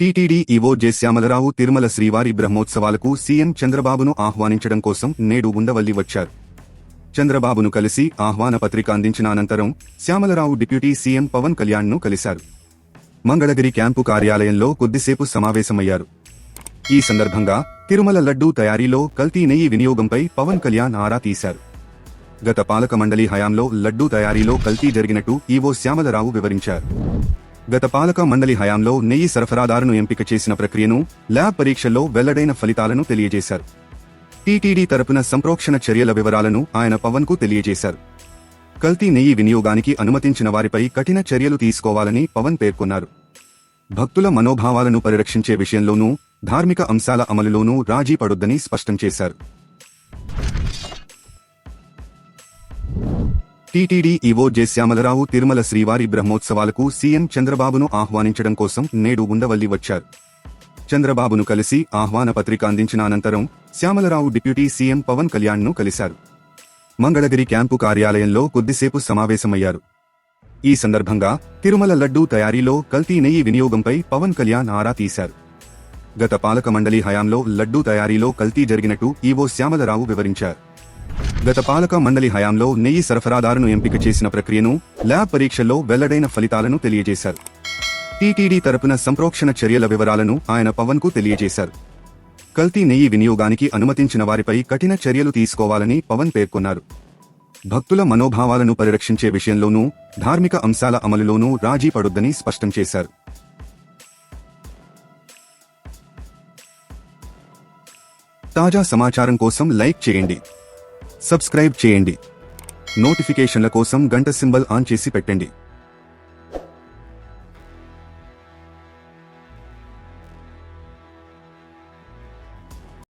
TTD EO J Shyamalarao Tirumala శ్రీవారి బ్రహ్మోత్సవాలకు CM చంద్రబాబును ఆహ్వానించడం కోసం నేడు ఉండవల్లి వచ్చారు. చంద్రబాబును కలిసి ఆహ్వాన పత్రిక అందించిన అనంతరం శ్యామలరావు డిప్యూటీ సీఎం పవన్ కళ్యాణ్ను కలిశారు. మంగళగిరి క్యాంపు కార్యాలయంలో కొద్దిసేపు సమావేశమయ్యారు. ఈ సందర్భంగా తిరుమల లడ్డూ తయారీలో కల్తీ నెయ్యి వినియోగంపై పవన్ కళ్యాణ్ ఆరా తీశారు. గత పాలక మండలి హయాంలో లడ్డూ తయారీలో కల్తీ జరిగినట్టు ఈవో శ్యామలరావు వివరించారు. గత పాలక మండలి హయాంలో నెయ్యి సరఫరాదారును ఎంపిక చేసిన ప్రక్రియను, ల్యాబ్ పరీక్షల్లో వెల్లడైన ఫలితాలను తెలియజేశారు. టీటీడీ తరపున సంప్రోక్షణ చర్యల వివరాలను ఆయన పవన్కు తెలియజేశారు. కల్తీ నెయ్యి వినియోగానికి అనుమతించిన వారిపై కఠిన చర్యలు తీసుకోవాలని పవన్ పేర్కొన్నారు. భక్తుల మనోభావాలను పరిరక్షించే విషయంలోనూ, ధార్మిక అంశాల అమలులోనూ రాజీ పడొద్దని స్పష్టం చేశారు. TTD EO J Shyamalarao Tirumala శ్రీవారి బ్రహ్మోత్సవాలకు సీఎం చంద్రబాబును ఆహ్వానించడం కోసం నేడు ఉండవల్లి వచ్చారు. చంద్రబాబును కలిసి ఆహ్వాన పత్రిక అందించిన అనంతరం శ్యామలరావు డిప్యూటీ సీఎం పవన్ కళ్యాణ్ను కలిశారు. మంగళగిరి క్యాంపు కార్యాలయంలో కొద్దిసేపు సమావేశమయ్యారు. ఈ సందర్భంగా తిరుమల లడ్డూ తయారీలో కల్తీ నెయ్యి వినియోగంపై పవన్ కళ్యాణ్ ఆరా తీశారు. గత పాలక మండలి హయాంలో లడ్డూ తయారీలో కల్తీ జరిగినట్టు ఈవో శ్యామలరావు వివరించారు. గత పాలక మండలి హయాంలో నెయ్యి సరఫరాదారును ఎంపిక చేసిన ప్రక్రియను, ల్యాబ్ పరీక్షల్లో వెల్లడైన ఫలితాలను తెలియజేశారు. టీటీడీ తరపున సంప్రోక్షణ చర్యల వివరాలను ఆయన పవన్కు తెలియజేశారు. కల్తీ నెయ్యి వినియోగానికి అనుమతించిన వారిపై కఠిన చర్యలు తీసుకోవాలని పవన్ పేర్కొన్నారు. భక్తుల మనోభావాలను పరిరక్షించే విషయంలోనూ, ధార్మిక అంశాల అమలులోనూ రాజీ పడొద్దని స్పష్టం చేశారు. తాజా సమాచారం కోసం లైక్ చేయండి, సబ్స్క్రైబ్ చేయండి. నోటిఫికేషన్ల కోసం గంట సింబల్ ఆన్ చేసి పెట్టండి.